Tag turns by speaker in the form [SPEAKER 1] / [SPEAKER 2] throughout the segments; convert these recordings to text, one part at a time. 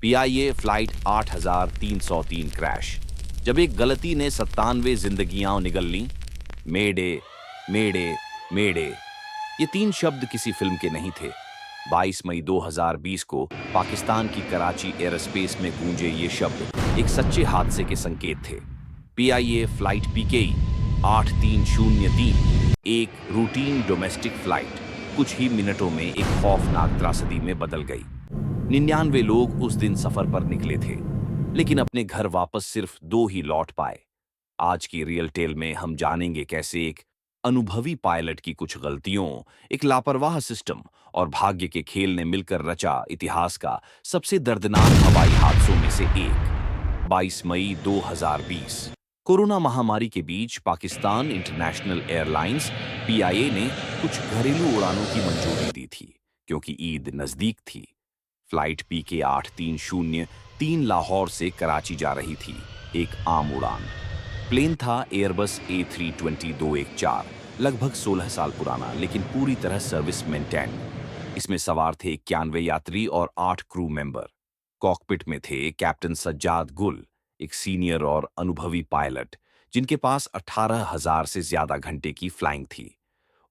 [SPEAKER 1] PIA flight 8303 crash. जब एक गलती ने 97 जिंदगियां निगल लीं। मेडे, मेडे, मेडे। ये तीन शब्द किसी फिल्म के नहीं थे। 22 मई 2020 को पाकिस्तान की कराची एयरस्पेस में गूंजे ये शब्द एक सच्चे हादसे के संकेत थे। पीआईए फ्लाइट पीकेई 8303, एक रूटीन डोमेस्टिक फ्लाइट, कुछ ही मिनटों में एक खौफनाक त्रासदी में बदल गई। 99 लोग उस दिन सफर पर निकले थे, लेकिन अपने घर वापस सिर्फ 2 ही लौट पाए। आज की रियल टेल में हम जानेंगे कैसे एक अनुभवी पायलट की कुछ गलतियों, एक लापरवाह सिस्टम और भाग्य के खेल ने मिलकर रचा इतिहास का सबसे दर्दनाक हवाई हादसों में से एक। 22 मई 2020, कोरोना महामारी के बीच पाकिस्तान इंटरनेशनल एयरलाइंस पीआईए ने कुछ घरेलू उड़ानों की मंजूरी दी थी, क्योंकि ईद नजदीक थी। फ्लाइट पीके 8303 लाहौर से कराची जा रही थी, एक आम उड़ान। प्लेन था एयरबस A320-214, लगभग 16 साल पुराना, लेकिन पूरी तरह सर्विस मेंटेन। इसमें सवार थे 91 यात्री और 8 क्रू मेंबर। कॉकपिट में थे कैप्टन सज्जाद गुल, एक सीनियर और अनुभवी पायलट जिनके पास 18,000 से ज्यादा घंटे की फ्लाइंग थी।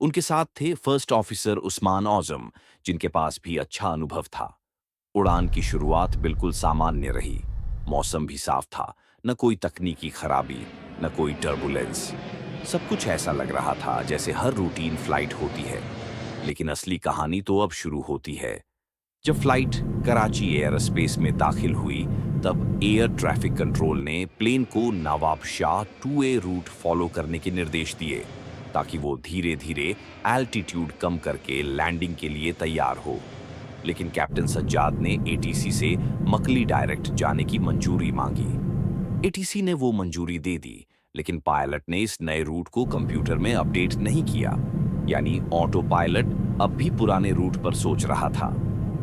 [SPEAKER 1] उनके साथ थे फर्स्ट ऑफिसर उस्मान औजम, जिनके पास भी अच्छा अनुभव था। उड़ान की शुरुआत बिल्कुल सामान्य रही। मौसम भी साफ था, न कोई तकनीकी खराबी, न कोई टर्बुलेंस। सब कुछ ऐसा लग रहा था जैसे हर रूटीन फ्लाइट होती है। लेकिन असली कहानी तो अब शुरू होती है। जब फ्लाइट कराची एयरस्पेस में दाखिल हुई, तब एयर ट्रैफिक कंट्रोल ने प्लेन को Nawab Shah 2A route follow करने के निर्देश दिए, ताकि वो धीरे धीरे एल्टीट्यूड कम करके लैंडिंग के लिए तैयार हो। लेकिन कैप्टन सज्जाद ने एटीसी से मकली डायरेक्ट जाने की मंजूरी मांगी। एटीसी ने वो मंजूरी दे दी, लेकिन पायलट ने इस नए रूट को कंप्यूटर में अपडेट नहीं किया। यानी ऑटो पायलट अब भी पुराने रूट पर सोच रहा था।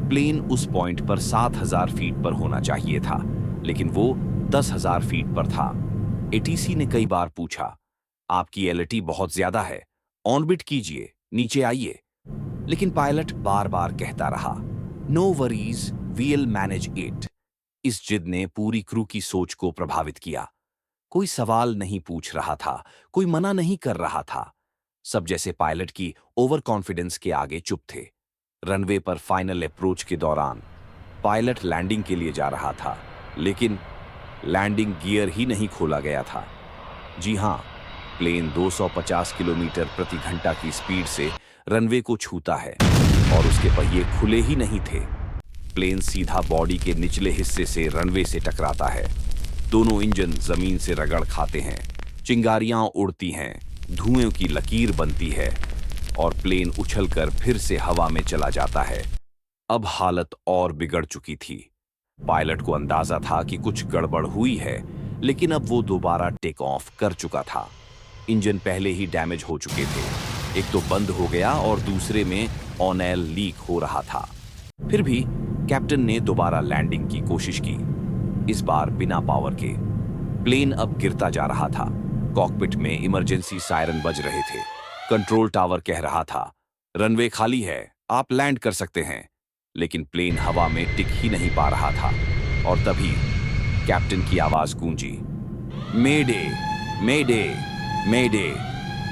[SPEAKER 1] प्लेन उस पॉइंट पर 7,000 फीट पर होना चाहिए था, लेकिन वो 10,000 फीट पर था। एटीसी ने कई बार पूछा, आपकी एलटी बहुत ज्यादा है, ऑनबिट कीजिए, नीचे आइए। लेकिन पायलट बार बार कहता रहा, no worries, we'll manage it. इस जिद ने पूरी क्रू की सोच को प्रभावित किया। कोई सवाल नहीं पूछ रहा था, कोई मना नहीं कर रहा था। सब जैसे पायलट की ओवर कॉन्फिडेंस के आगे चुप थे। रनवे पर फाइनल अप्रोच के दौरान पायलट लैंडिंग के लिए जा रहा था, लेकिन लैंडिंग गियर ही नहीं खोला गया था। जी हां, प्लेन 250 किलोमीटर प्रति घंटा की स्पीड से रनवे को छूता है और उसके पहिए खुले ही नहीं थे। प्लेन सीधा बॉडी के निचले हिस्से से रनवे से टकराता है। दोनों इंजन जमीन से रगड़ खाते हैं, चिंगारियां उड़ती हैं, धुएं की लकीर बनती है और प्लेन उछलकर फिर से हवा में चला जाता है। अब हालत और बिगड़ चुकी थी। पायलट को अंदाजा था कि कुछ गड़बड़ हुई है, लेकिन अब वो दोबारा टेक ऑफ कर चुका था। इंजन पहले ही डैमेज हो चुके थे, एक तो बंद हो गया और दूसरे में ऑनेल लीक हो रहा था। फिर भी कैप्टन ने दोबारा लैंडिंग की कोशिश की, इस बार बिना पावर के। प्लेन अब गिरता जा रहा था। कॉकपिट में इमरजेंसी सायरन बज रहे थे। कंट्रोल टावर कह रहा था, रनवे खाली है, आप लैंड कर सकते हैं। लेकिन प्लेन हवा में टिक ही नहीं पा रहा था। और तभी कैप्टन की आवाज गूंजी, mayday, mayday, mayday.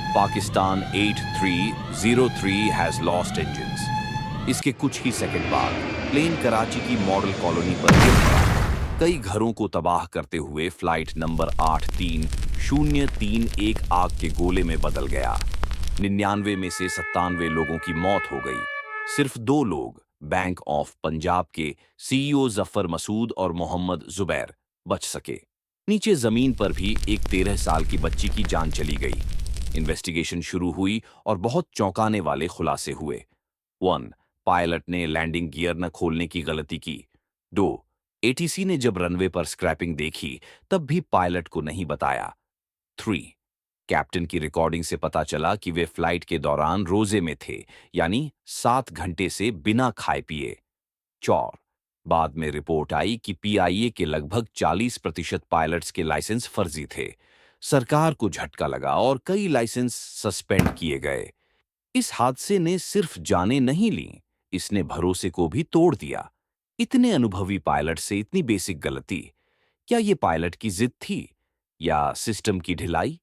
[SPEAKER 1] Pakistan 8303 has lost engines. इसके कुछ ही सेकंड बाद प्लेन कराची की मॉडल कॉलोनी पर गिर पड़ा, कई घरों को तबाह करते हुए फ्लाइट नंबर 8303 आग के गोले में बदल गया। 99 में से 97 लोगों की मौत हो गई। सिर्फ 2 लोग, बैंक ऑफ पंजाब के सीईओ जफर मसूद और मोहम्मद जुबैर, बच सके। नीचे जमीन पर भी एक 13 साल की बच्ची की जान चली गई। इन्वेस्टिगेशन शुरू हुई और बहुत चौंकाने वाले खुलासे हुए। 1. पायलट ने लैंडिंग गियर न खोलने की गलती की। 2. एटीसी ने जब रनवे पर स्क्रैपिंग देखी, तब भी पायलट को नहीं बताया। 3. कैप्टन की रिकॉर्डिंग से पता चला कि वे फ्लाइट के दौरान रोजे में थे, यानी 7 घंटे से बिना खाए पिए। 4. बाद में रिपोर्ट आई कि पीआईए के लगभग 40% पायलट्स के लाइसेंस फर्जी थे। सरकार को झटका लगा और कई लाइसेंस सस्पेंड किए गए। इस हादसे ने सिर्फ जानें नहीं लीं, इसने भरोसे को भी तोड़ दिया। इतने अनुभवी पायलट से इतनी बेसिक गलती। क्या ये पायलट की जिद थी या सिस्टम की ढिलाई?